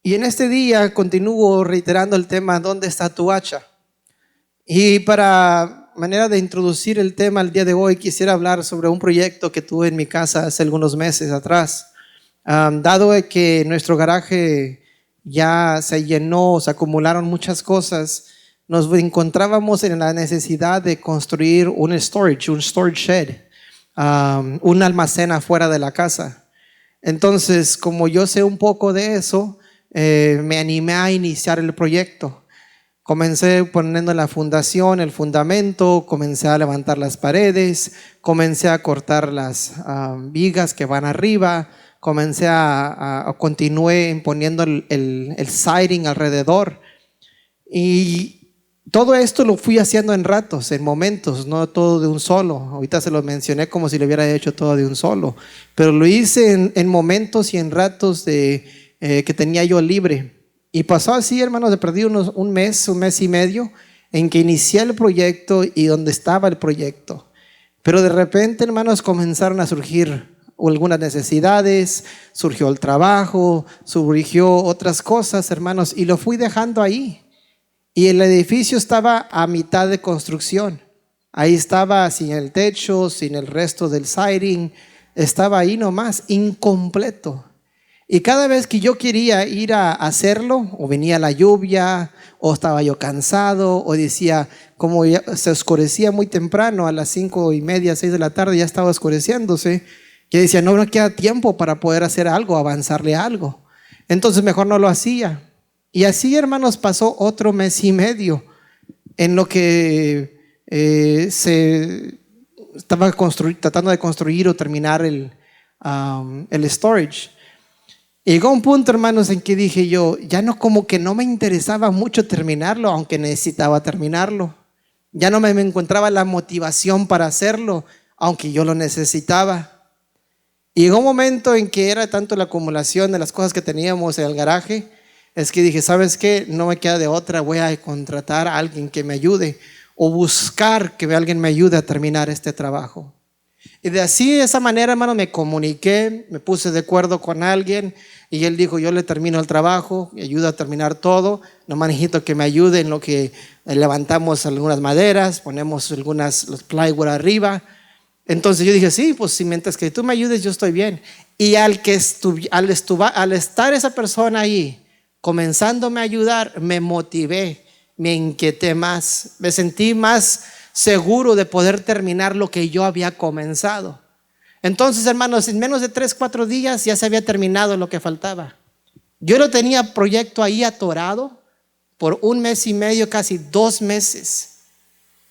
Y en este día continúo reiterando el tema, ¿dónde está tu hacha? Y para manera de introducir el tema el día de hoy, quisiera hablar sobre un proyecto que tuve en mi casa hace algunos meses atrás. Dado que nuestro garaje ya se llenó, se acumularon muchas cosas, nos encontrábamos en la necesidad de construir un storage shed, un almacén afuera de la casa. Entonces, como yo sé un poco de eso, me animé a iniciar el proyecto. Comencé poniendo la fundación, el fundamento, comencé a levantar las paredes, comencé a cortar las vigas que van arriba, continué poniendo el siding alrededor. Y todo esto lo fui haciendo en ratos, en momentos, no todo de un solo. Ahorita se lo mencioné como si lo hubiera hecho todo de un solo, pero lo hice en momentos y en ratos que tenía yo libre. Y pasó así, hermanos, de perdí un mes y medio en que inicié el proyecto y donde estaba el proyecto. Pero de repente, hermanos, comenzaron a surgir algunas necesidades, surgió el trabajo, surgió otras cosas, hermanos, y lo fui dejando ahí. Y el edificio estaba a mitad de construcción. Ahí estaba sin el techo, sin el resto del siding. Estaba ahí nomás, incompleto. Y cada vez que yo quería ir a hacerlo, o venía la lluvia, o estaba yo cansado, o decía, como ya se oscurecía muy temprano, a las 5:30, 6 de la tarde, ya estaba oscureciéndose. Yo decía, no me queda tiempo para poder hacer algo, avanzarle algo. Entonces mejor no lo hacía. Y así, hermanos, pasó otro mes y medio en lo que se estaba tratando de construir o terminar el storage. Y llegó un punto, hermanos, en que dije yo, ya no, como que no me interesaba mucho terminarlo, aunque necesitaba terminarlo. Ya no me encontraba la motivación para hacerlo, aunque yo lo necesitaba. Y llegó un momento en que era tanto la acumulación de las cosas que teníamos en el garaje, es que dije, ¿sabes qué? No me queda de otra, voy a contratar a alguien que me ayude o buscar que alguien me ayude a terminar este trabajo. Y de esa manera, hermano, me comuniqué, me puse de acuerdo con alguien y él dijo, yo le termino el trabajo, me ayuda a terminar todo, nomás necesito que me ayude en lo que levantamos algunas maderas, ponemos los plywood arriba. Entonces yo dije, sí, pues si mientras que tú me ayudes yo estoy bien. Y al estar esa persona ahí, comenzándome a ayudar, me motivé, me inquieté más, me sentí más seguro de poder terminar lo que yo había comenzado. Entonces, hermanos, en menos de 3-4 días ya se había terminado lo que faltaba. Yo lo tenía proyecto ahí atorado por un mes y medio, casi 2 meses,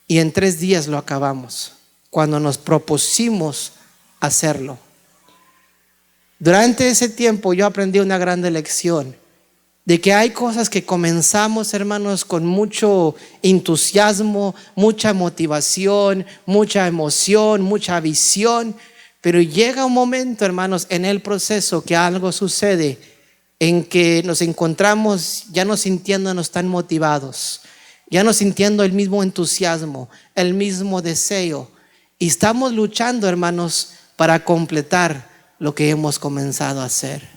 y en 3 días lo acabamos, cuando nos propusimos hacerlo. Durante ese tiempo yo aprendí una gran lección, de que hay cosas que comenzamos, hermanos, con mucho entusiasmo, mucha motivación, mucha emoción, mucha visión, pero llega un momento, hermanos, en el proceso que algo sucede en que nos encontramos ya no sintiéndonos tan motivados, ya no sintiendo el mismo entusiasmo, el mismo deseo, y estamos luchando, hermanos, para completar lo que hemos comenzado a hacer.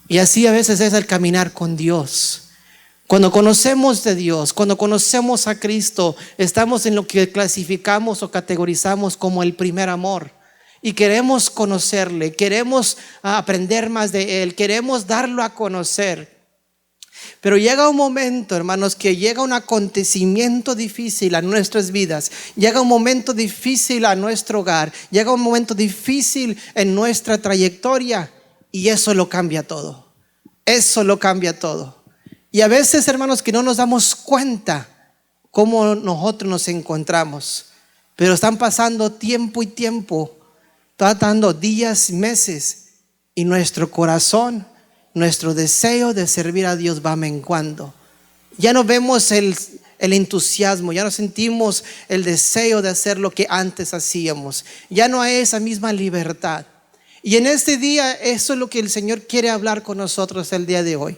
Y así a veces es el caminar con Dios. Cuando conocemos de Dios, cuando conocemos a Cristo, estamos en lo que clasificamos o categorizamos como el primer amor. Y queremos conocerle, queremos aprender más de Él, queremos darlo a conocer. Pero llega un momento, hermanos, que llega un acontecimiento difícil a nuestras vidas, llega un momento difícil a nuestro hogar, llega un momento difícil en nuestra trayectoria. Y eso lo cambia todo. Eso lo cambia todo. Y a veces, hermanos, que no nos damos cuenta cómo nosotros nos encontramos. Pero están pasando tiempo y tiempo, tratando días, meses, y nuestro corazón, nuestro deseo de servir a Dios va menguando. Ya no vemos el entusiasmo, ya no sentimos el deseo de hacer lo que antes hacíamos. Ya no hay esa misma libertad. Y en este día eso es lo que el Señor quiere hablar con nosotros el día de hoy.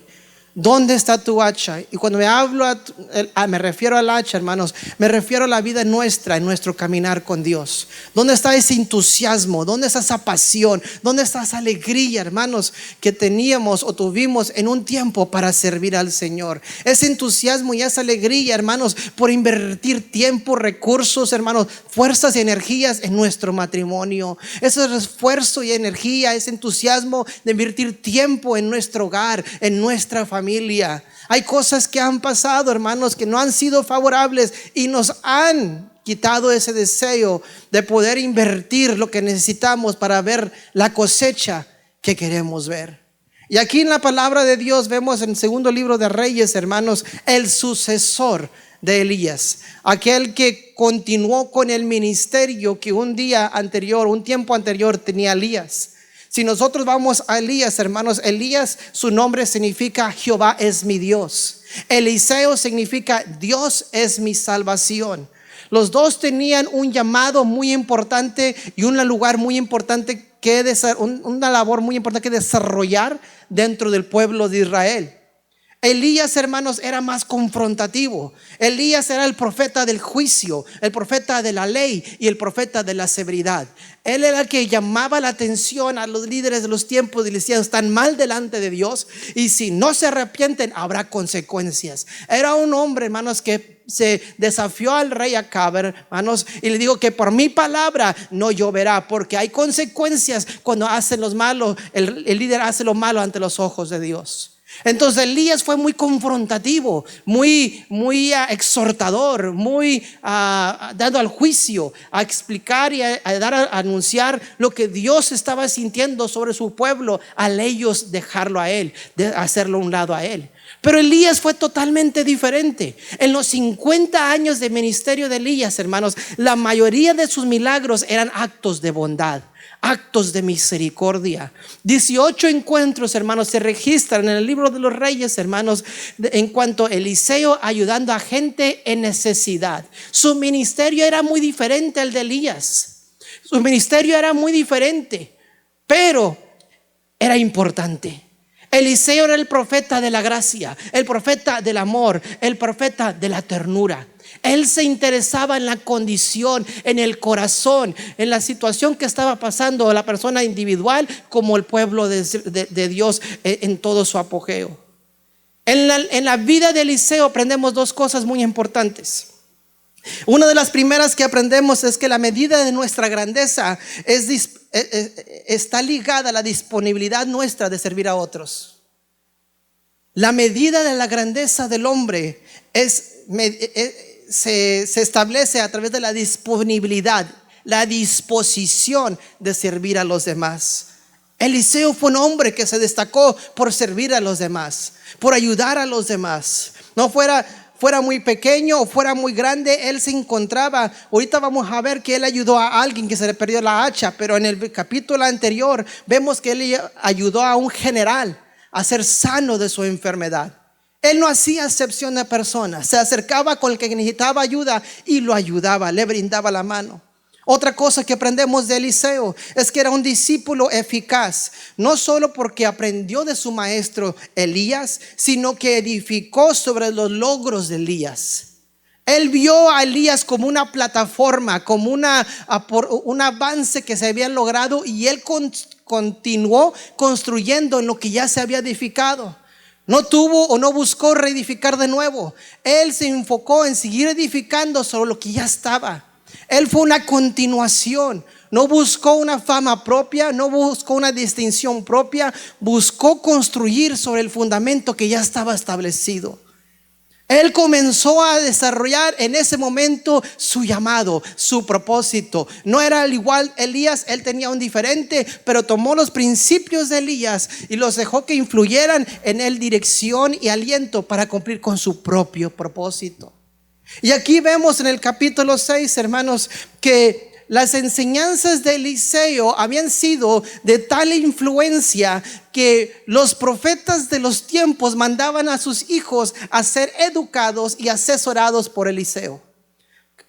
¿Dónde está tu hacha? Y cuando me refiero al hacha, hermanos, me refiero a la vida nuestra, en nuestro caminar con Dios. ¿Dónde está ese entusiasmo? ¿Dónde está esa pasión? ¿Dónde está esa alegría, hermanos, que teníamos o tuvimos en un tiempo para servir al Señor? Ese entusiasmo y esa alegría, hermanos, por invertir tiempo, recursos, hermanos, fuerzas y energías en nuestro matrimonio. Ese esfuerzo y energía, ese entusiasmo de invertir tiempo en nuestro hogar, en nuestra familia. Hay cosas que han pasado, hermanos, que no han sido favorables y nos han quitado ese deseo de poder invertir lo que necesitamos para ver la cosecha que queremos ver. Y aquí en la palabra de Dios vemos en el segundo libro de Reyes, hermanos, el sucesor de Elías, aquel que continuó con el ministerio que un tiempo anterior tenía Elías. Si nosotros vamos a Elías, hermanos, Elías, su nombre significa Jehová es mi Dios. Eliseo significa Dios es mi salvación. Los dos tenían un llamado muy importante y un lugar muy importante una labor muy importante que desarrollar dentro del pueblo de Israel. Elías, hermanos, era más confrontativo. Elías era el profeta del juicio, el profeta de la ley y el profeta de la severidad. Él era el que llamaba la atención a los líderes de los tiempos y les decía: están mal delante de Dios y si no se arrepienten habrá consecuencias. Era un hombre, hermanos, que se desafió al rey Acab, hermanos, y le dijo que por mi palabra no lloverá, porque hay consecuencias cuando hacen los malos. El líder hace lo malo ante los ojos de Dios. Entonces Elías fue muy confrontativo, muy exhortador, muy dado al juicio, a explicar y a anunciar lo que Dios estaba sintiendo sobre su pueblo, al ellos dejarlo a él, de hacerlo a un lado a él. Pero Elías fue totalmente diferente. En los 50 años de ministerio de Elías, hermanos, la mayoría de sus milagros eran actos de bondad, actos de misericordia. 18 encuentros, hermanos, se registran en el libro de los Reyes, hermanos, en cuanto a Eliseo ayudando a gente en necesidad. Su ministerio era muy diferente al de Elías. Su ministerio era muy diferente, pero era importante. Eliseo era el profeta de la gracia, el profeta del amor, el profeta de la ternura. Él se interesaba en la condición, en el corazón, en la situación que estaba pasando la persona individual como el pueblo de Dios en todo su apogeo. En la vida de Eliseo aprendemos dos cosas muy importantes. Una de las primeras que aprendemos es que la medida de nuestra grandeza está ligada a la disponibilidad nuestra de servir a otros. La medida de la grandeza del hombre se establece a través de la disponibilidad, la disposición de servir a los demás. Eliseo fue un hombre que se destacó por servir a los demás, por ayudar a los demás. No fuera muy pequeño o fuera muy grande, él se encontraba. Ahorita vamos a ver que él ayudó a alguien que se le perdió la hacha, pero en el capítulo anterior vemos que él ayudó a un general a ser sano de su enfermedad. Él no hacía excepción de personas, se acercaba con el que necesitaba ayuda y lo ayudaba, le brindaba la mano. Otra cosa que aprendemos de Eliseo es que era un discípulo eficaz, no solo porque aprendió de su maestro Elías, sino que edificó sobre los logros de Elías. Él vio a Elías como una plataforma, como un avance que se había logrado, y él continuó construyendo en lo que ya se había edificado. No tuvo o no buscó reedificar de nuevo. Él se enfocó en seguir edificando sobre lo que ya estaba. Él fue una continuación. No buscó una fama propia, no buscó una distinción propia. Buscó construir sobre el fundamento que ya estaba establecido. Él comenzó a desarrollar en ese momento su llamado, su propósito. No era al igual Elías, él tenía un diferente, pero tomó los principios de Elías y los dejó que influyeran en él dirección y aliento para cumplir con su propio propósito. Y aquí vemos en el capítulo 6, hermanos, que las enseñanzas de Eliseo habían sido de tal influencia que los profetas de los tiempos mandaban a sus hijos a ser educados y asesorados por Eliseo.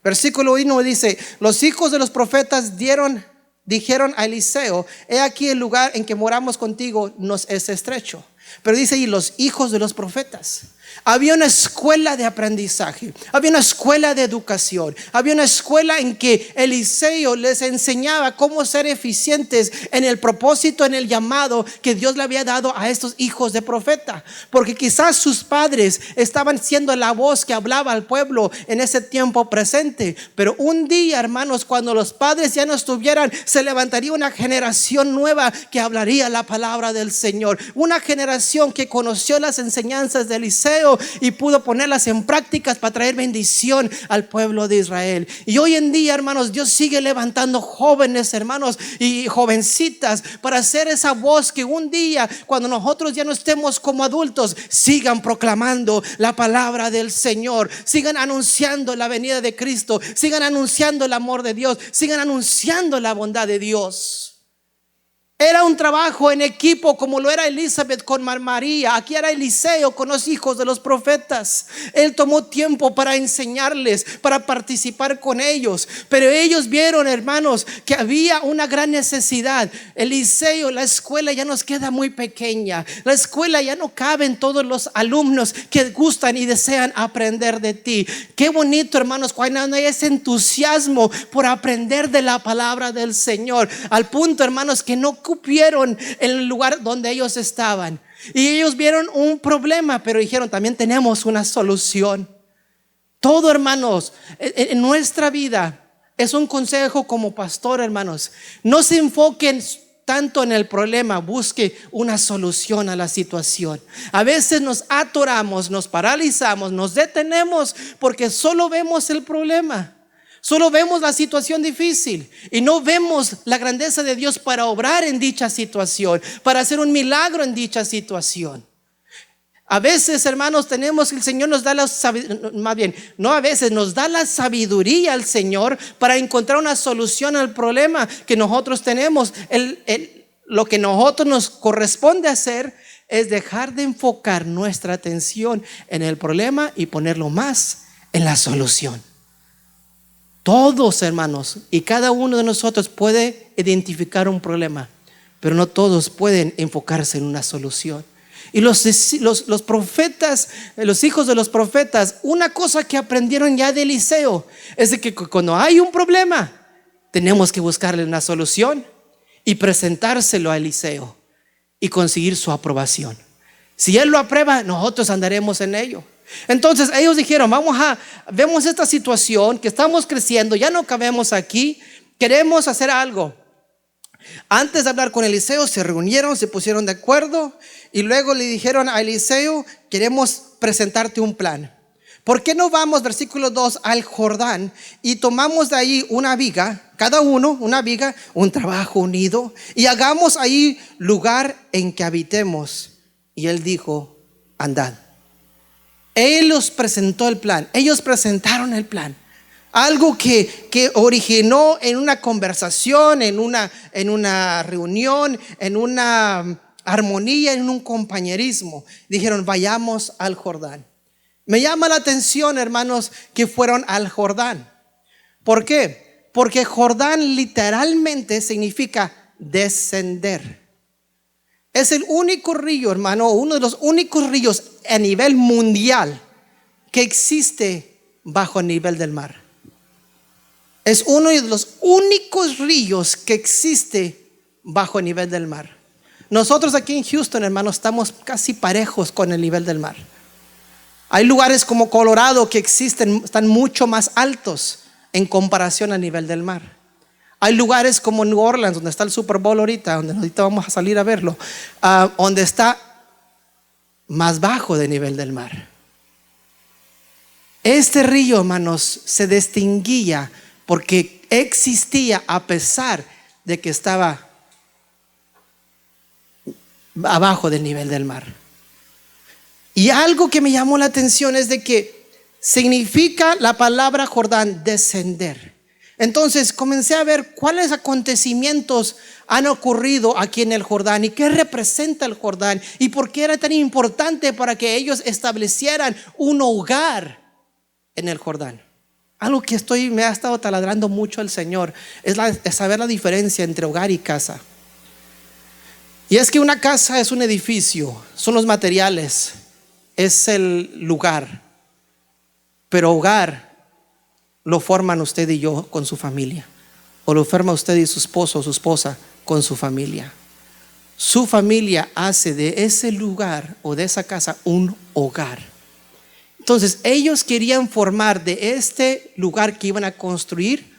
Versículo 1 dice: los hijos de los profetas dijeron a Eliseo: he aquí el lugar en que moramos contigo nos es estrecho. Pero dice ahí los hijos de los profetas. Había una escuela de aprendizaje, había una escuela de educación, había una escuela en que Eliseo les enseñaba cómo ser eficientes en el propósito, en el llamado que Dios le había dado a estos hijos de profeta. Porque quizás sus padres estaban siendo la voz que hablaba al pueblo en ese tiempo presente, pero un día, hermanos, cuando los padres ya no estuvieran, se levantaría una generación nueva que hablaría la palabra del Señor, una generación que conoció las enseñanzas de Eliseo y pudo ponerlas en prácticas para traer bendición al pueblo de Israel. Y hoy en día, hermanos, Dios sigue levantando jóvenes, hermanos, y jovencitas para hacer esa voz que un día, cuando nosotros ya no estemos como adultos, sigan proclamando la palabra del Señor, sigan anunciando la venida de Cristo, sigan anunciando el amor de Dios, sigan anunciando la bondad de Dios. Era un trabajo en equipo, como lo era Elizabeth con María. Aquí era Eliseo con los hijos de los profetas. Él tomó tiempo para enseñarles, para participar con ellos. Pero ellos vieron, hermanos, que había una gran necesidad. Eliseo, la escuela ya nos queda muy pequeña. La escuela ya no caben todos los alumnos que gustan y desean aprender de ti. Qué bonito, hermanos, cuando hay ese entusiasmo por aprender de la palabra del Señor, al punto, hermanos, que no cupieron el lugar donde ellos estaban. Y ellos vieron un problema, pero dijeron, también tenemos una solución. Todo, hermanos, en nuestra vida es un consejo como pastor, hermanos. No se enfoquen tanto en el problema, busque una solución a la situación. A veces nos atoramos, nos paralizamos, nos detenemos porque solo vemos el problema. Solo vemos la situación difícil y no vemos la grandeza de Dios para obrar en dicha situación, para hacer un milagro en dicha situación. A veces, hermanos, tenemos que el Señor nos da la sabiduría, más bien, no a veces, nos da la sabiduría al Señor para encontrar una solución al problema que nosotros tenemos. Lo que nosotros nos corresponde hacer es dejar de enfocar nuestra atención en el problema y ponerlo más en la solución. Todos, hermanos, y cada uno de nosotros puede identificar un problema, pero no todos pueden enfocarse en una solución. Y los profetas, los hijos de los profetas, una cosa que aprendieron ya de Eliseo es de que cuando hay un problema, tenemos que buscarle una solución y presentárselo a Eliseo y conseguir su aprobación. Si él lo aprueba, nosotros andaremos en ello. Entonces ellos dijeron, vemos esta situación que estamos creciendo, ya no cabemos aquí, queremos hacer algo. Antes de hablar con Eliseo, se reunieron, se pusieron de acuerdo y luego le dijeron a Eliseo, queremos presentarte un plan. ¿Por qué no vamos, versículo 2, al Jordán y tomamos de ahí una viga, cada uno una viga, un trabajo unido, y hagamos ahí lugar en que habitemos? Y él dijo, andad. Él los presentó el plan, ellos presentaron el plan. Algo que originó en una conversación, en una reunión, en una armonía, en un compañerismo. Dijeron, vayamos al Jordán. Me llama la atención, hermanos, que fueron al Jordán. ¿Por qué? Porque Jordán literalmente significa descender. Es el único río, hermano, uno de los únicos ríos a nivel mundial que existe bajo el nivel del mar. Es uno de los únicos ríos que existe bajo el nivel del mar. Nosotros aquí en Houston, hermano, estamos casi parejos con el nivel del mar. Hay lugares como Colorado que están mucho más altos en comparación al nivel del mar. Hay lugares como New Orleans, donde está el Super Bowl ahorita, donde ahorita vamos a salir a verlo, donde está más bajo del nivel del mar. Este río, hermanos, se distinguía porque existía a pesar de que estaba abajo del nivel del mar. Y algo que me llamó la atención es de que significa la palabra Jordán descender. Entonces comencé a ver cuáles acontecimientos han ocurrido aquí en el Jordán y qué representa el Jordán y por qué era tan importante para que ellos establecieran un hogar en el Jordán. Algo que me ha estado taladrando mucho el Señor es saber la diferencia entre hogar y casa. Y es que una casa es un edificio, son los materiales, es el lugar, pero hogar lo forman usted y yo con su familia, o lo forma usted y su esposo o su esposa con su familia. Su familia hace de ese lugar o de esa casa un hogar. Entonces ellos querían formar de este lugar que iban a construir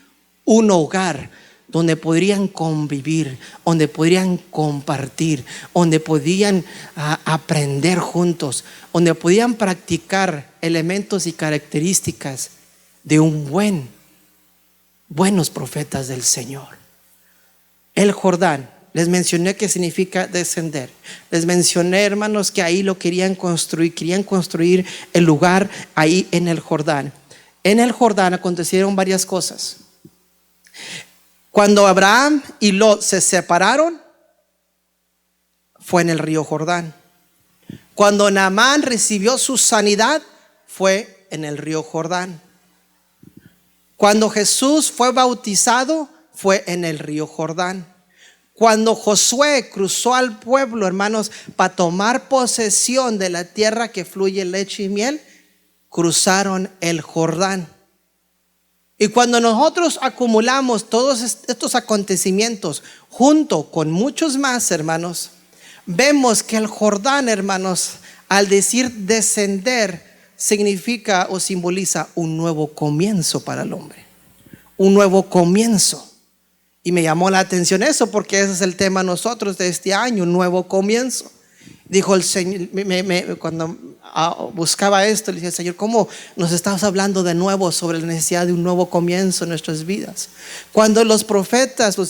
un hogar donde podrían convivir, donde podrían compartir, donde podían aprender juntos, donde podían practicar elementos y características de buenos profetas del Señor. El Jordán, les mencioné que significa descender. Les mencioné, hermanos, que ahí lo querían construir el lugar ahí en el Jordán. En el Jordán acontecieron varias cosas. Cuando Abraham y Lot se separaron, fue en el río Jordán. Cuando Naamán recibió su sanidad, fue en el río Jordán. Cuando Jesús fue bautizado, fue en el río Jordán. Cuando Josué cruzó al pueblo, hermanos, para tomar posesión de la tierra que fluye leche y miel, cruzaron el Jordán. Y cuando nosotros acumulamos todos estos acontecimientos junto con muchos más, hermanos, vemos que el Jordán, hermanos, al decir descender, significa o simboliza un nuevo comienzo para el hombre. Un nuevo comienzo. Y me llamó la atención eso, porque ese es el tema nosotros de este año, un nuevo comienzo. Dijo el Señor, cuando buscaba esto, le dije: Señor, ¿cómo nos estás hablando de nuevo sobre la necesidad de un nuevo comienzo en nuestras vidas? Cuando los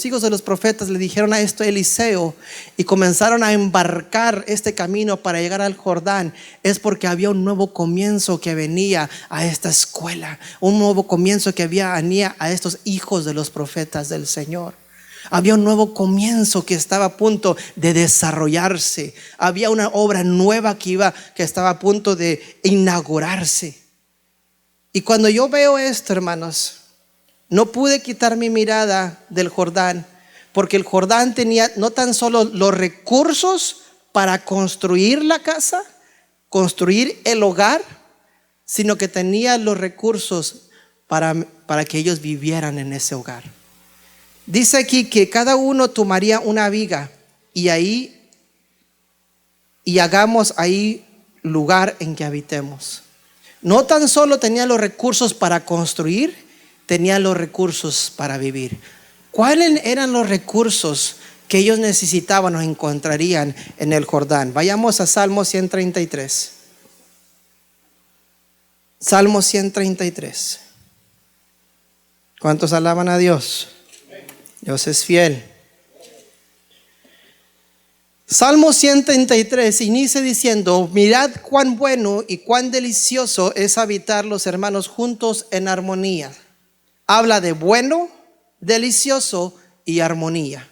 hijos de los profetas le dijeron a esto a Eliseo y comenzaron a embarcar este camino para llegar al Jordán, es porque había un nuevo comienzo que venía a esta escuela, un nuevo comienzo que venía a estos hijos de los profetas del Señor. Había un nuevo comienzo que estaba a punto de desarrollarse. Había una obra nueva que estaba a punto de inaugurarse. Y cuando yo veo esto, hermanos, no pude quitar mi mirada del Jordán, porque el Jordán tenía no tan solo los recursos para construir la casa, construir el hogar, sino que tenía los recursos para que ellos vivieran en ese hogar. Dice aquí que cada uno tomaría una viga y hagamos ahí lugar en que habitemos. No tan solo tenía los recursos para construir, tenía los recursos para vivir. ¿Cuáles eran los recursos que ellos necesitaban o encontrarían en el Jordán? Vayamos a Salmo 133. Salmo 133. ¿Cuántos alaban a Dios? Dios es fiel. Salmo 133 inicia diciendo: mirad cuán bueno y cuán delicioso es habitar los hermanos juntos en armonía. Habla de bueno, delicioso y armonía.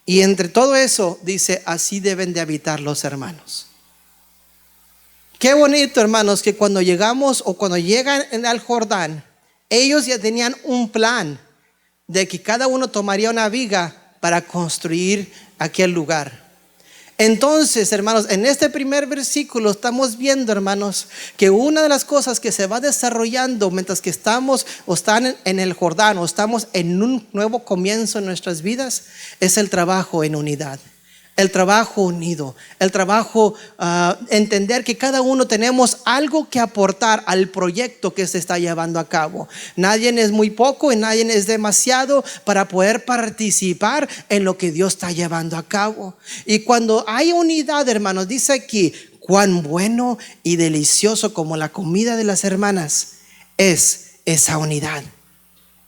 Y entre todo eso dice: así deben de habitar los hermanos. Qué bonito, hermanos, que cuando llegamos o cuando llegan al Jordán, ellos ya tenían un plan de que cada uno tomaría una viga para construir aquel lugar. Entonces, hermanos, en este primer versículo estamos viendo, hermanos, que una de las cosas que se va desarrollando mientras que estamos o están en el Jordán o estamos en un nuevo comienzo en nuestras vidas es el trabajo en unidad. El trabajo unido, el trabajo, entender que cada uno tenemos algo que aportar al proyecto que se está llevando a cabo. Nadie es muy poco y nadie es demasiado para poder participar en lo que Dios está llevando a cabo. Y cuando hay unidad, hermanos, dice aquí: cuán bueno y delicioso como la comida de las hermanas es esa unidad,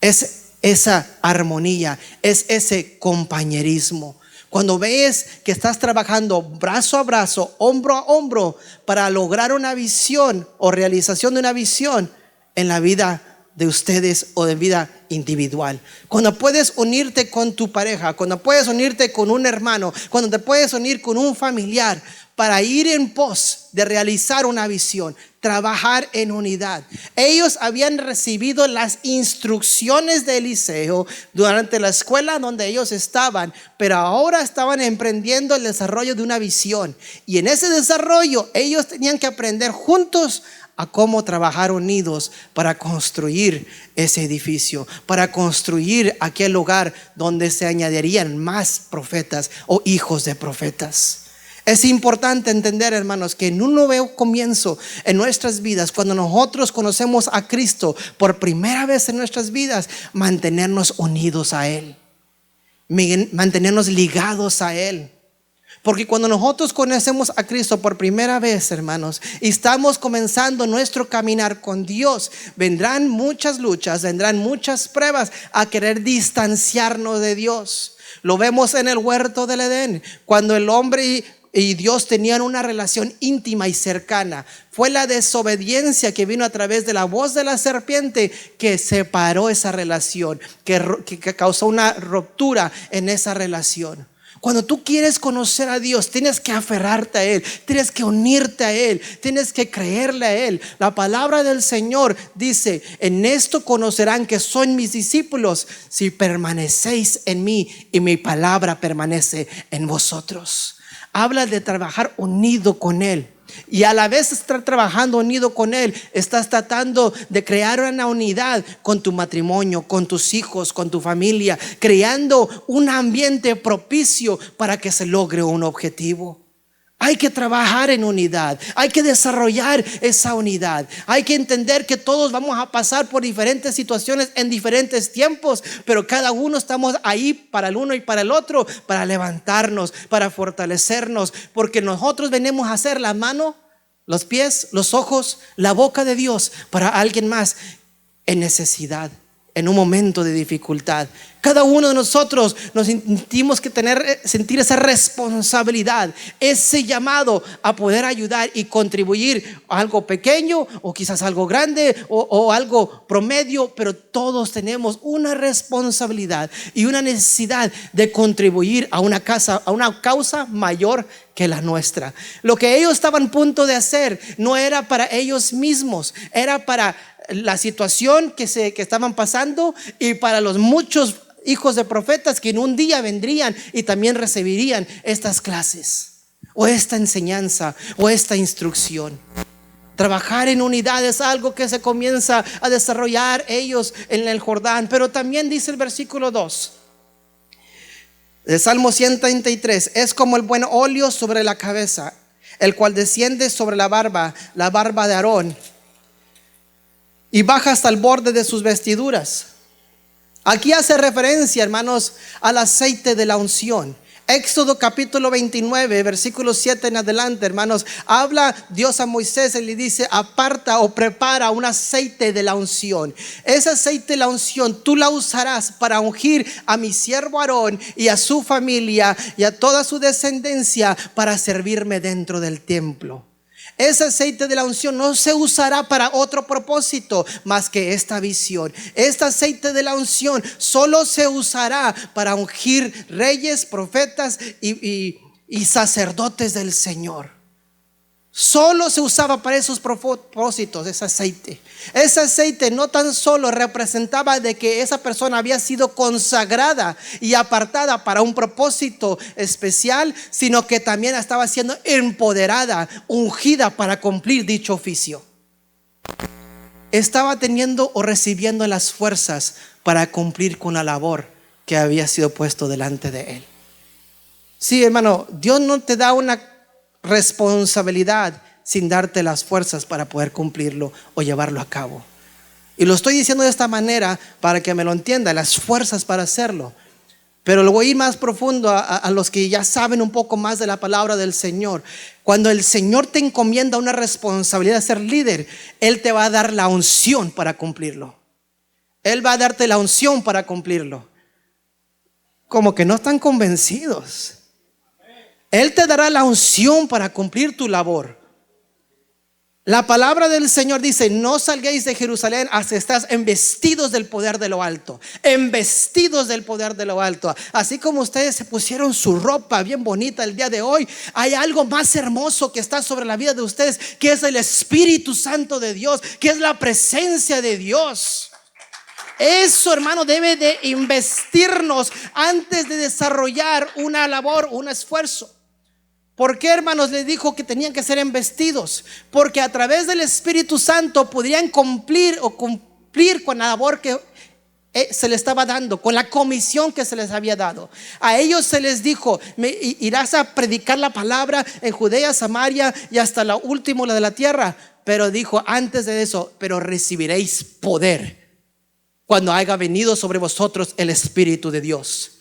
es esa armonía, es ese compañerismo. Cuando ves que estás trabajando brazo a brazo, hombro a hombro para lograr una visión o realización de una visión en la vida de ustedes o de vida individual. Cuando puedes unirte con tu pareja, cuando puedes unirte con un hermano, cuando te puedes unir con un familiar para ir en pos de realizar una visión, trabajar en unidad. Ellos habían recibido las instrucciones de Eliseo durante la escuela donde ellos estaban, pero ahora estaban emprendiendo el desarrollo de una visión. Y en ese desarrollo ellos tenían que aprender juntos a cómo trabajar unidos para construir ese edificio, para construir aquel lugar donde se añadirían más profetas o hijos de profetas. Es importante entender, hermanos, que en un nuevo comienzo en nuestras vidas, cuando nosotros conocemos a Cristo por primera vez en nuestras vidas, mantenernos unidos a Él, mantenernos ligados a Él. Porque cuando nosotros conocemos a Cristo por primera vez, hermanos, y estamos comenzando nuestro caminar con Dios, vendrán muchas luchas, vendrán muchas pruebas a querer distanciarnos de Dios. Lo vemos en el huerto del Edén, cuando el hombre y Dios tenían una relación íntima y cercana. Fue la desobediencia que vino a través de la voz de la serpiente que separó esa relación, que causó una ruptura en esa relación. Cuando tú quieres conocer a Dios, tienes que aferrarte a Él, tienes que unirte a Él, tienes que creerle a Él. La palabra del Señor dice: en esto conocerán que son mis discípulos, si permanecéis en mí y mi palabra permanece en vosotros. Habla de trabajar unido con Él. Y a la vez estar trabajando unido con Él, estás tratando de crear una unidad con tu matrimonio, con tus hijos, con tu familia, creando un ambiente propicio para que se logre un objetivo. Hay que trabajar en unidad, hay que desarrollar esa unidad. Hay que entender que todos vamos a pasar por diferentes situaciones en diferentes tiempos, pero cada uno estamos ahí para el uno y para el otro, para levantarnos, para fortalecernos, porque nosotros venimos a ser la mano, los pies, los ojos, la boca de Dios para alguien más en necesidad, en un momento de dificultad. Cada uno de nosotros nos sentimos que sentir esa responsabilidad, ese llamado a poder ayudar y contribuir a algo pequeño o quizás algo grande o algo promedio, pero todos tenemos una responsabilidad y una necesidad de contribuir a una causa mayor que la nuestra. Lo que ellos estaban a punto de hacer no era para ellos mismos, era para la situación que estaban pasando y para los muchos hijos de profetas que en un día vendrían y también recibirían estas clases o esta enseñanza o esta instrucción. Trabajar en unidad es algo que se comienza a desarrollar ellos en el Jordán. Pero también dice el versículo 2 de Salmo 133: es como el buen óleo sobre la cabeza, el cual desciende sobre la barba de Aarón, y baja hasta el borde de sus vestiduras. Aquí hace referencia, hermanos, al aceite de la unción. Éxodo capítulo 29, versículo 7 en adelante, hermanos, habla Dios a Moisés y le dice: aparta o prepara un aceite de la unción. Ese aceite de la unción tú la usarás para ungir a mi siervo Aarón y a su familia y a toda su descendencia para servirme dentro del templo. Ese aceite de la unción no se usará para otro propósito más que esta visión. Este aceite de la unción solo se usará para ungir reyes, profetas y sacerdotes del Señor. Solo se usaba para esos propósitos ese aceite. Ese aceite no tan solo representaba de que esa persona había sido consagrada y apartada para un propósito especial, sino que también estaba siendo empoderada, ungida para cumplir dicho oficio. Estaba teniendo o recibiendo las fuerzas para cumplir con la labor que había sido puesto delante de él. Sí, hermano, Dios no te da una responsabilidad sin darte las fuerzas para poder cumplirlo o llevarlo a cabo. Y lo estoy diciendo de esta manera para que me lo entienda, las fuerzas para hacerlo. Pero lo voy a ir más profundo a los que ya saben un poco más de la palabra del Señor. Cuando el Señor te encomienda una responsabilidad de ser líder, Él te va a dar la unción para cumplirlo. Él va a darte la unción para cumplirlo. Como que no están convencidos. Él te dará la unción para cumplir tu labor. La palabra del Señor dice: no salgáis de Jerusalén hasta estar embestidos del poder de lo alto. Embestidos del poder de lo alto. Así como ustedes se pusieron su ropa bien bonita el día de hoy, hay algo más hermoso que está sobre la vida de ustedes, que es el Espíritu Santo de Dios, que es la presencia de Dios. Eso, hermano, debe de investirnos antes de desarrollar una labor, un esfuerzo. ¿Por qué, hermanos, les dijo que tenían que ser embestidos? Porque a través del Espíritu Santo podrían cumplir con la labor que se les estaba dando, con la comisión que se les había dado. A ellos se les dijo: irás a predicar la palabra en Judea, Samaria y hasta la última de la tierra. Pero dijo antes de eso: pero recibiréis poder cuando haya venido sobre vosotros el Espíritu de Dios.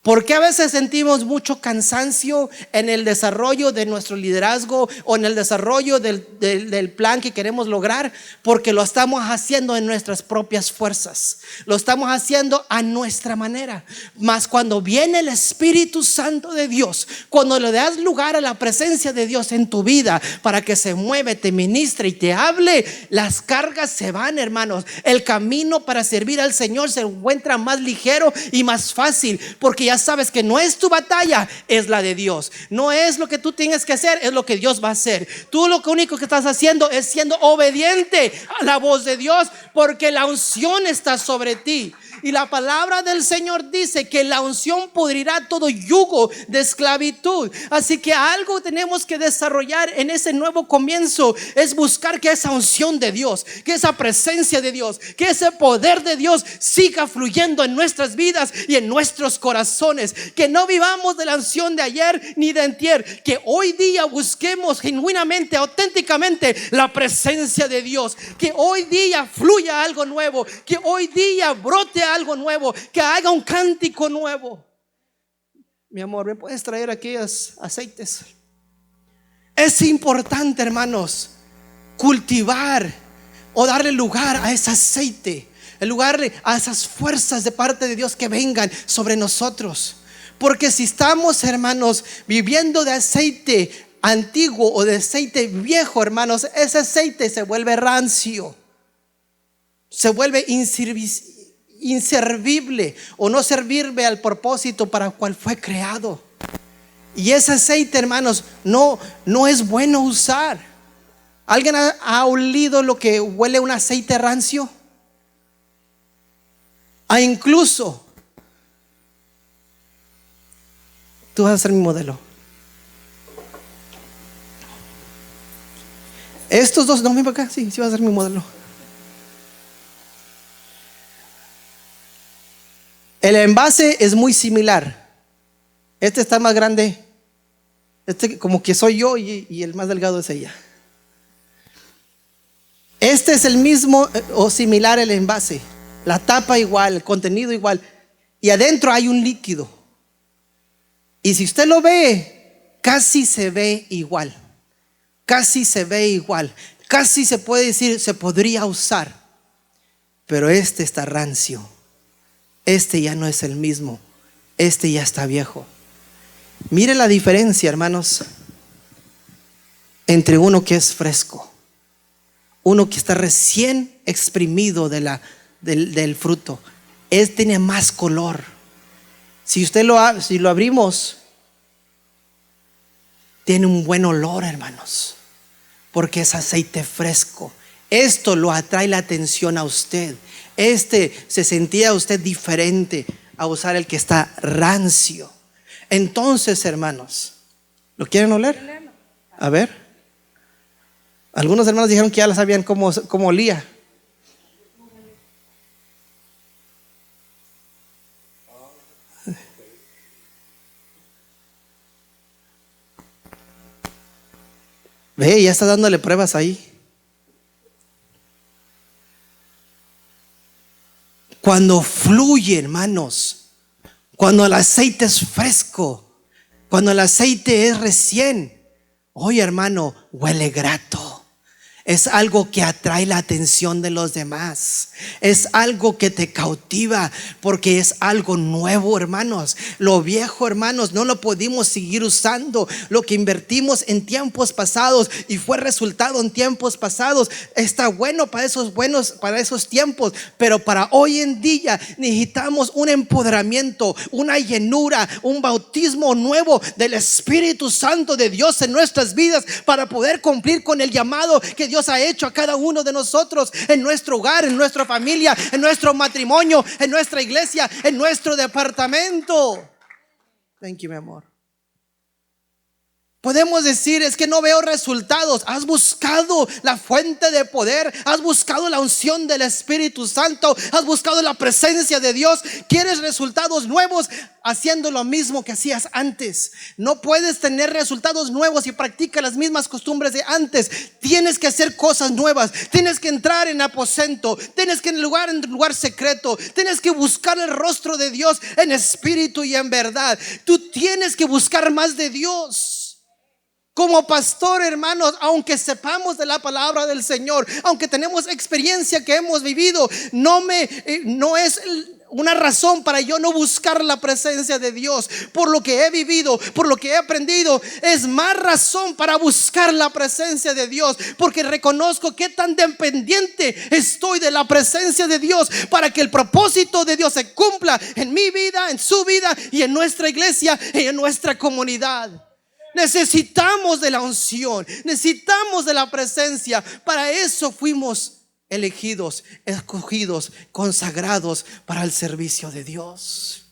Porque a veces sentimos mucho cansancio en el desarrollo de nuestro liderazgo o en el desarrollo del plan que queremos lograr, porque lo estamos haciendo en nuestras propias fuerzas, lo estamos haciendo a nuestra manera. Mas cuando viene el Espíritu Santo de Dios, cuando le das lugar a la presencia de Dios en tu vida para que se mueve, te ministre y te hable, las cargas se van, hermanos. El camino para servir al Señor se encuentra más ligero y más fácil, porque ya sabes que no es tu batalla, es la de Dios. No es lo que tú tienes que hacer, es lo que Dios va a hacer. Tú lo único que estás haciendo es siendo obediente a la voz de Dios, porque la unción está sobre ti. Y la palabra del Señor dice que la unción pudrirá todo yugo de esclavitud. Así que algo tenemos que desarrollar en ese nuevo comienzo, es buscar que esa unción de Dios, que esa presencia de Dios, que ese poder de Dios siga fluyendo en nuestras vidas y en nuestros corazones. Que no vivamos de la unción de ayer ni de antier, que hoy día busquemos genuinamente, auténticamente la presencia de Dios. Que hoy día fluya algo nuevo, que hoy día brote algo nuevo, que haga un cántico nuevo. Mi amor, ¿me puedes traer aquellos aceites? Es importante, hermanos, cultivar o darle lugar a ese aceite, el lugar a esas fuerzas de parte de Dios que vengan sobre nosotros. Porque si estamos, hermanos, viviendo de aceite antiguo o de aceite viejo, hermanos, ese aceite se vuelve rancio, se vuelve inservible o no servirle al propósito para el cual fue creado. Y ese aceite, hermanos, no es bueno usar. ¿Alguien ha olido lo que huele a un aceite rancio? Incluso tú vas a ser mi modelo. Estos dos, no, ven para acá, sí vas a ser mi modelo. El envase es muy similar. Este está más grande. Este como que soy yo y el más delgado es ella. Este es el mismo o similar el envase. La tapa igual, el contenido igual. Y adentro hay un líquido. Y si usted lo ve, casi se ve igual. Casi se ve igual. Casi se puede decir, se podría usar. Pero este está rancio. Este ya no es el mismo. Este ya está viejo. Mire la diferencia, hermanos, entre uno que es fresco, uno que está recién exprimido del fruto. Tiene más color. Si lo abrimos, tiene un buen olor, hermanos, porque es aceite fresco. Esto lo atrae la atención a usted. Se sentía usted diferente a usar el que está rancio. Entonces, hermanos, ¿lo quieren oler? A ver. Algunos hermanos dijeron que ya sabían cómo olía. Ve, ya está dándole pruebas ahí. Cuando fluye, hermanos, cuando el aceite es fresco, cuando el aceite es recién, oye, hermano, huele grato. Es algo que atrae la atención de los demás. Es algo que te cautiva porque es algo nuevo, hermanos. Lo viejo, hermanos, no lo pudimos seguir usando. Lo que invertimos en tiempos pasados y fue resultado en tiempos pasados está bueno para esos tiempos, pero para hoy en día necesitamos un empoderamiento, una llenura, un bautismo nuevo del Espíritu Santo de Dios en nuestras vidas para poder cumplir con el llamado que Dios ha hecho a cada uno de nosotros en nuestro hogar, en nuestra familia, en nuestro matrimonio, en nuestra iglesia, en nuestro departamento. Thank you, mi amor. Podemos decir, es que no veo resultados. Has buscado la fuente de poder, has buscado la unción del Espíritu Santo, has buscado la presencia de Dios. ¿Quieres resultados nuevos haciendo lo mismo que hacías antes? No puedes tener resultados nuevos si practicas las mismas costumbres de antes. Tienes que hacer cosas nuevas. Tienes que entrar en aposento, tienes que en lugar secreto, tienes que buscar el rostro de Dios en espíritu y en verdad. Tú tienes que buscar más de Dios. Como pastor, hermanos, aunque sepamos de la palabra del Señor, aunque tenemos experiencia que hemos vivido, no es una razón para yo no buscar la presencia de Dios. Por lo que he vivido, por lo que he aprendido, es más razón para buscar la presencia de Dios, porque reconozco que tan dependiente estoy de la presencia de Dios para que el propósito de Dios se cumpla en mi vida, en su vida y en nuestra iglesia y en nuestra comunidad. Necesitamos de la unción, necesitamos de la presencia. Para eso fuimos elegidos, escogidos, consagrados para el servicio de Dios.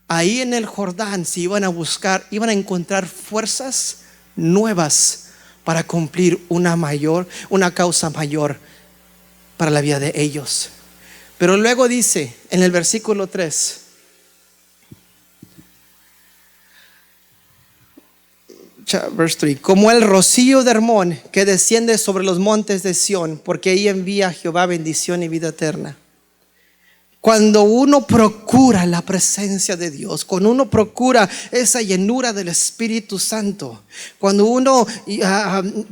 Ahí en el Jordán se iban a encontrar fuerzas nuevas para cumplir una causa mayor para la vida de ellos. Pero luego dice en el versículo 3: Verse 3: como el rocío de Hermón que desciende sobre los montes de Sión, porque ahí envía Jehová bendición y vida eterna. Cuando uno procura la presencia de Dios, cuando uno procura esa llenura del Espíritu Santo, cuando uno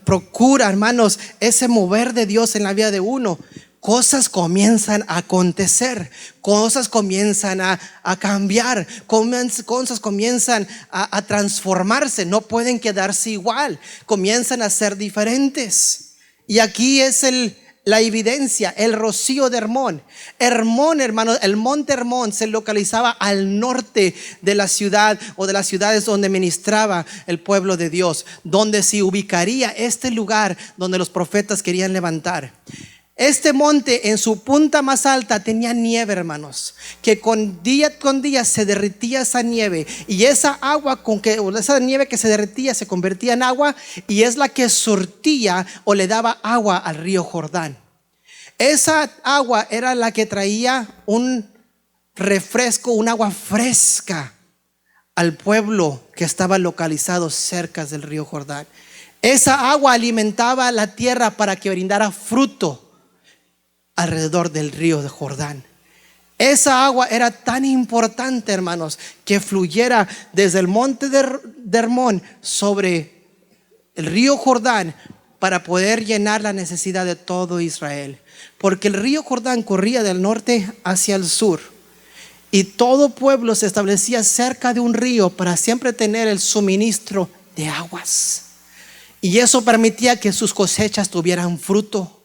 procura, hermanos, ese mover de Dios en la vida de uno, cosas comienzan a acontecer, cosas comienzan a cambiar, cosas comienzan a transformarse, no pueden quedarse igual, comienzan a ser diferentes. Y aquí es la evidencia, el rocío de Hermón. Hermón, hermanos, el monte Hermón se localizaba al norte de la ciudad o de las ciudades donde ministraba el pueblo de Dios, donde se ubicaría este lugar donde los profetas querían levantar. Este monte en su punta más alta tenía nieve, hermanos, que con día se derretía esa nieve, y esa nieve que se derretía se convertía en agua, y es la que surtía o le daba agua al río Jordán. Esa agua era la que traía un refresco, un agua fresca al pueblo que estaba localizado cerca del río Jordán. Esa agua alimentaba la tierra para que brindara fruto alrededor del río de Jordán. Esa agua era tan importante, hermanos, que fluyera desde el monte de Hermón sobre el río Jordán para poder llenar la necesidad de todo Israel, porque el río Jordán corría del norte hacia el sur, y todo pueblo se establecía cerca de un río para siempre tener el suministro de aguas, y eso permitía que sus cosechas tuvieran fruto.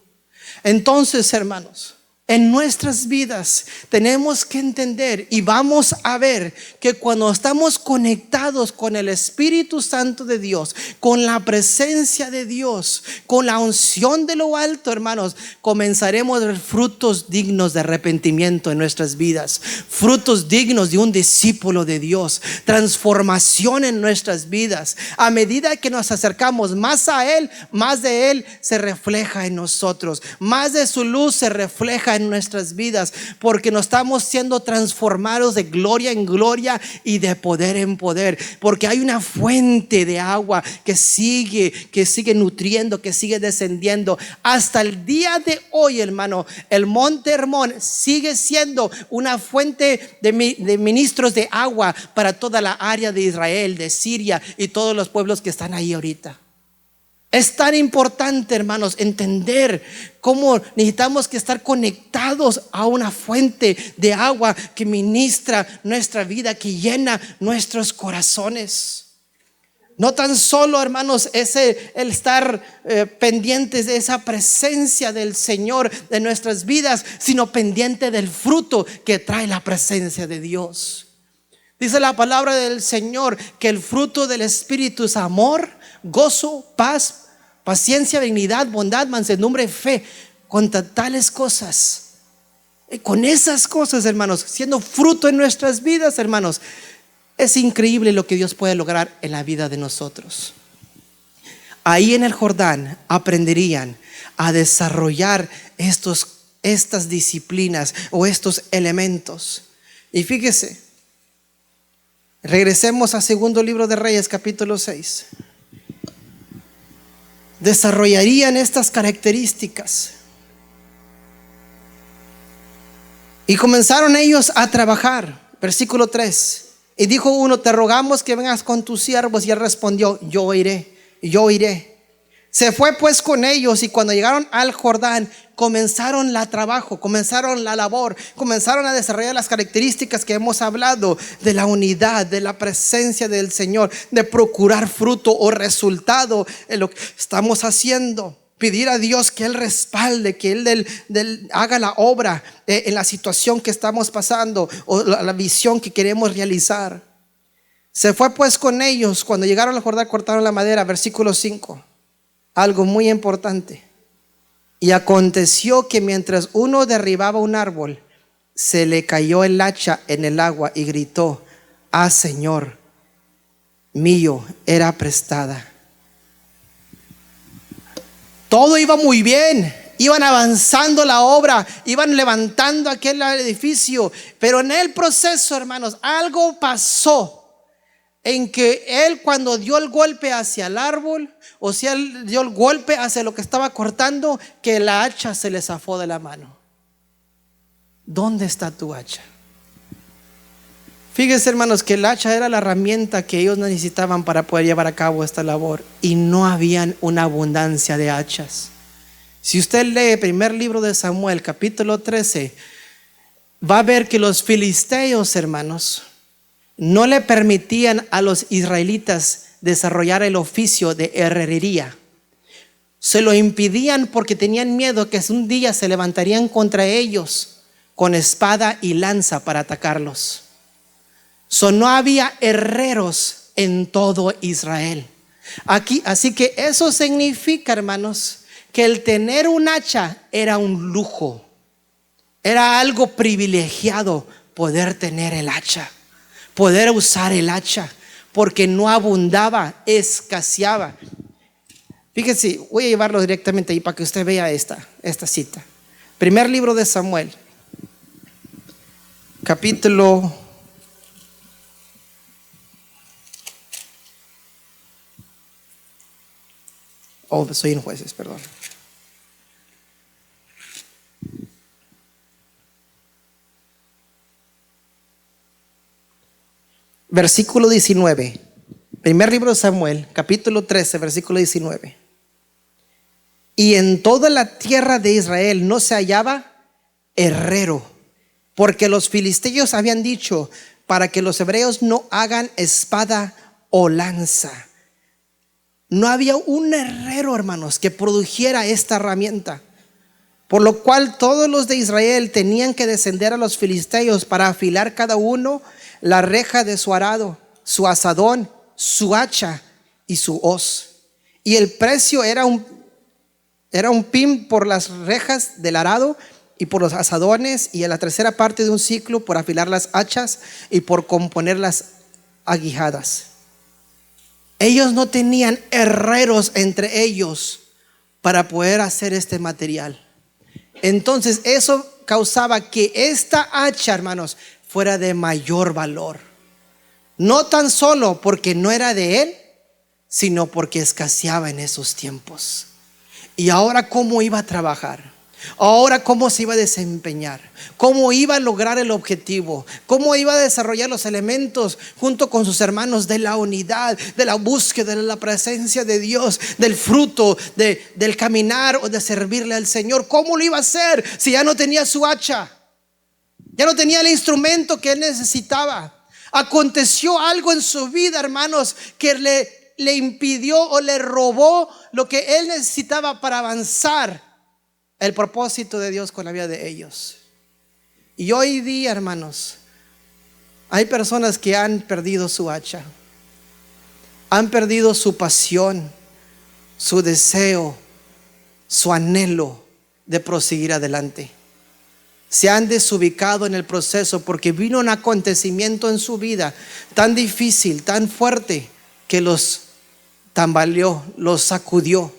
Entonces, hermanos, en nuestras vidas tenemos que entender y vamos a ver que cuando estamos conectados con el Espíritu Santo de Dios, con la presencia de Dios, con la unción de lo alto, hermanos, comenzaremos a ver frutos dignos de arrepentimiento en nuestras vidas, frutos dignos de un discípulo de Dios, transformación en nuestras vidas. A medida que nos acercamos más a Él, más de Él se refleja en nosotros, más de su luz se refleja en nuestras vidas, porque nos estamos siendo transformados de gloria en gloria y de poder en poder, porque hay una fuente de agua que sigue nutriendo, que sigue descendiendo hasta el día de hoy, hermano. El monte Hermón sigue siendo una fuente de ministros de agua para toda la área de Israel, de Siria y todos los pueblos que están ahí ahorita. Es tan importante, hermanos, entender cómo necesitamos que estar conectados a una fuente de agua que ministra nuestra vida, que llena nuestros corazones. No tan solo, hermanos, es el estar pendientes de esa presencia del Señor en nuestras vidas, sino pendiente del fruto que trae la presencia de Dios. Dice la palabra del Señor que el fruto del Espíritu es amor, gozo, paz, paciencia, benignidad, bondad, mansedumbre, fe. Contra tales cosas, con esas cosas, hermanos, siendo fruto en nuestras vidas, hermanos, es increíble lo que Dios puede lograr en la vida de nosotros. Ahí en el Jordán aprenderían a desarrollar estas disciplinas o estos elementos. Y fíjese, regresemos a segundo libro de Reyes, capítulo 6. Desarrollarían estas características. Y comenzaron ellos a trabajar. Versículo 3. Y dijo uno: te rogamos que vengas con tus siervos. Y él respondió: yo iré, yo iré. Se fue pues con ellos, y cuando llegaron al Jordán, comenzaron el trabajo, comenzaron la labor, comenzaron a desarrollar las características que hemos hablado, de la unidad, de la presencia del Señor, de procurar fruto o resultado en lo que estamos haciendo. Pedir a Dios que Él respalde, que Él haga la obra en la situación que estamos pasando o la visión que queremos realizar. Se fue pues con ellos. Cuando llegaron al Jordán, cortaron la madera. Versículo 5. Algo muy importante. Y aconteció que mientras uno derribaba un árbol, se le cayó el hacha en el agua y gritó: ah, Señor mío, era prestada. Todo iba muy bien, iban avanzando la obra, iban levantando aquel edificio, pero en el proceso, hermanos, algo pasó en que él, cuando dio el golpe hacia el árbol, o sea, él dio el golpe hacia lo que estaba cortando, que la hacha se le zafó de la mano. ¿Dónde está tu hacha? Fíjense, hermanos, que el hacha era la herramienta que ellos necesitaban para poder llevar a cabo esta labor, y no había una abundancia de hachas. Si usted lee el primer libro de Samuel, capítulo 13, va a ver que los filisteos, hermanos, no le permitían a los israelitas desarrollar el oficio de herrería. Se lo impidían porque tenían miedo que un día se levantarían contra ellos con espada y lanza para atacarlos. No había herreros en todo Israel. Así que eso significa, hermanos, que el tener un hacha era un lujo. Era algo privilegiado poder tener el hacha, poder usar el hacha, porque no abundaba, escaseaba. Fíjense, voy a llevarlo directamente ahí para que usted vea esta cita. Primer libro de Samuel, capítulo 11. Soy en Jueces, perdón. Versículo 19. Primer libro de Samuel, capítulo 13, versículo 19. Y en toda la tierra de Israel no se hallaba herrero, porque los filisteos habían dicho: para que los hebreos no hagan espada o lanza. No había un herrero, hermanos, que produjera esta herramienta, por lo cual todos los de Israel tenían que descender a los filisteos para afilar cada uno la reja de su arado, su asadón, su hacha y su hoz. Y el precio era un pim por las rejas del arado y por los asadones, y en la tercera parte de un ciclo por afilar las hachas y por componer las aguijadas. Ellos no tenían herreros entre ellos para poder hacer este material. Entonces eso causaba que esta hacha, hermanos, fuera de mayor valor. No tan solo porque no era de él, sino porque escaseaba en esos tiempos. Y ahora, ¿cómo iba a trabajar? Ahora, ¿cómo se iba a desempeñar? ¿Cómo iba a lograr el objetivo? ¿Cómo iba a desarrollar los elementos junto con sus hermanos de la unidad, de la búsqueda de la presencia de Dios, del fruto del caminar o de servirle al Señor? ¿Cómo lo iba a hacer si ya no tenía su hacha? Ya no tenía el instrumento que él necesitaba. Aconteció algo en su vida, hermanos, que le impidió o le robó lo que él necesitaba para avanzar el propósito de Dios con la vida de ellos. Y hoy día, hermanos, hay personas que han perdido su hacha, han perdido su pasión, su deseo, su anhelo de proseguir adelante. Se han desubicado en el proceso porque vino un acontecimiento en su vida tan difícil, tan fuerte, que los tambaleó, los sacudió.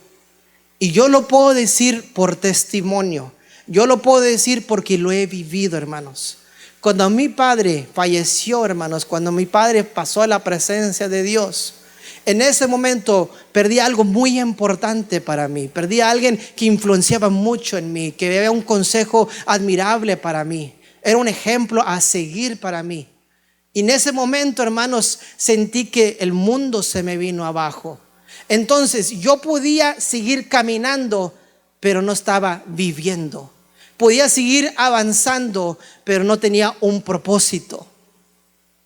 Y yo lo puedo decir por testimonio, yo lo puedo decir porque lo he vivido, hermanos. Cuando mi padre falleció, hermanos, cuando mi padre pasó a la presencia de Dios, en ese momento perdí algo muy importante para mí. Perdí a alguien que influenciaba mucho en mí, que había un consejo admirable para mí, era un ejemplo a seguir para mí. Y en ese momento, hermanos, sentí que el mundo se me vino abajo. Entonces yo podía seguir caminando, pero no estaba viviendo. Podía seguir avanzando, pero no tenía un propósito.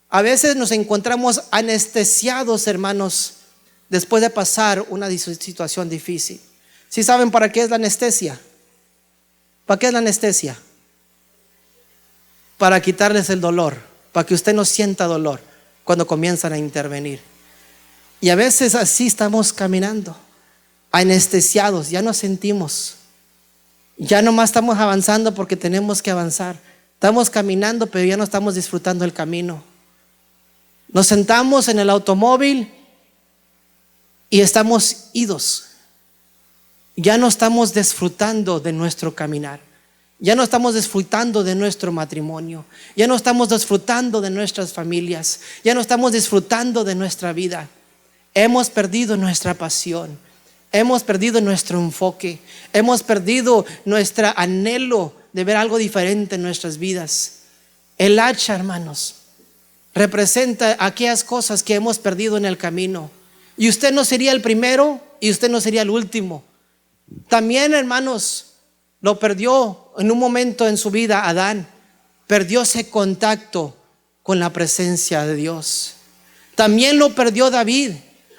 A veces nos encontramos anestesiados, hermanos, después de pasar una situación difícil. ¿Sí saben para qué es la anestesia? ¿Para qué es la anestesia? Para quitarles el dolor, para que usted no sienta dolor cuando comienzan a intervenir. Y a veces así estamos caminando, anestesiados, ya no sentimos. Ya nomás estamos avanzando porque tenemos que avanzar. Estamos caminando, pero ya no estamos disfrutando el camino. Nos sentamos en el automóvil y estamos idos. Ya no estamos disfrutando de nuestro caminar. Ya no estamos disfrutando de nuestro matrimonio. Ya no estamos disfrutando de nuestras familias. Ya no estamos disfrutando de nuestra vida. Hemos perdido nuestra pasión. Hemos perdido nuestro enfoque. Hemos perdido nuestro anhelo de ver algo diferente en nuestras vidas. El hacha, hermanos, representa aquellas cosas que hemos perdido en el camino. Y usted no sería el primero y usted no sería el último. También, hermanos, lo perdió en un momento en su vida Adán. Perdió ese contacto con la presencia de Dios. También lo perdió David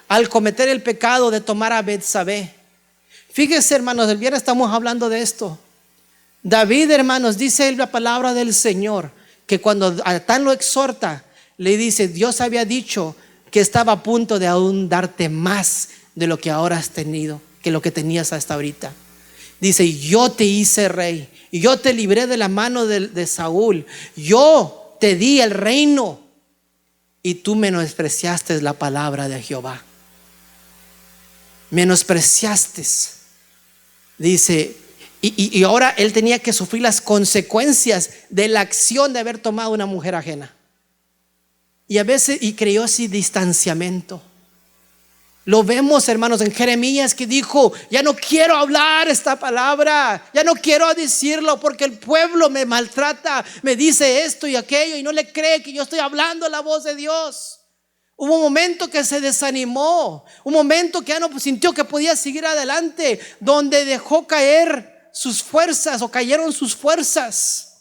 al cometer el pecado de tomar a Betsabé. Fíjese, hermanos, el viernes estamos hablando de esto. David, hermanos, dice la palabra del Señor que cuando Adán lo exhorta, le dice: Dios había dicho que estaba a punto de aún darte más de lo que ahora has tenido, que lo que tenías hasta ahorita. Dice: yo te hice rey, y yo te libré de la mano de Saúl, yo te di el reino, y tú menospreciaste la palabra de Jehová. Menospreciaste. Dice, y ahora él tenía que sufrir las consecuencias de la acción de haber tomado una mujer ajena. Y a veces creó ese distanciamiento. Lo vemos, hermanos, en Jeremías, que dijo: ya no quiero hablar esta palabra, ya no quiero decirlo porque el pueblo me maltrata, me dice esto y aquello y no le cree que yo estoy hablando la voz de Dios. Hubo un momento que se desanimó, un momento que ya no sintió que podía seguir adelante, donde dejó caer sus fuerzas, o cayeron sus fuerzas.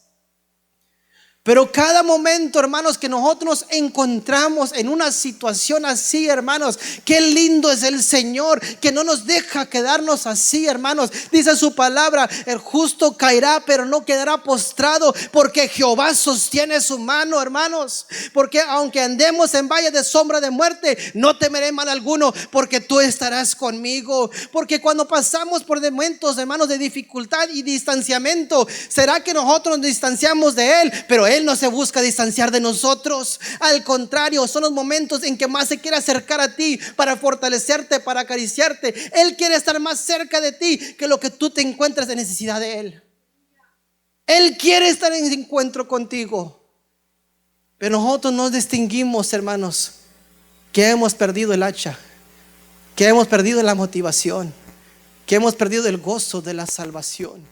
Pero cada momento, hermanos, que nosotros nos encontramos en una situación así, hermanos, qué lindo es el Señor, que no nos deja quedarnos así, hermanos. Dice su palabra: el justo caerá, pero no quedará postrado, porque Jehová sostiene su mano, hermanos. Porque aunque andemos en valle de sombra de muerte, no temeré mal alguno, porque tú estarás conmigo. Porque cuando pasamos por momentos, hermanos, de dificultad y distanciamiento, será que nosotros nos distanciamos de Él, pero Él no se busca distanciar de nosotros. Al contrario, son los momentos en que más se quiere acercar a ti para fortalecerte, para acariciarte. Él quiere estar más cerca de ti que lo que tú te encuentras de necesidad de Él. Él quiere estar en encuentro contigo. Pero nosotros nos distinguimos, hermanos, que hemos perdido el hacha, que hemos perdido la motivación, que hemos perdido el gozo de la salvación.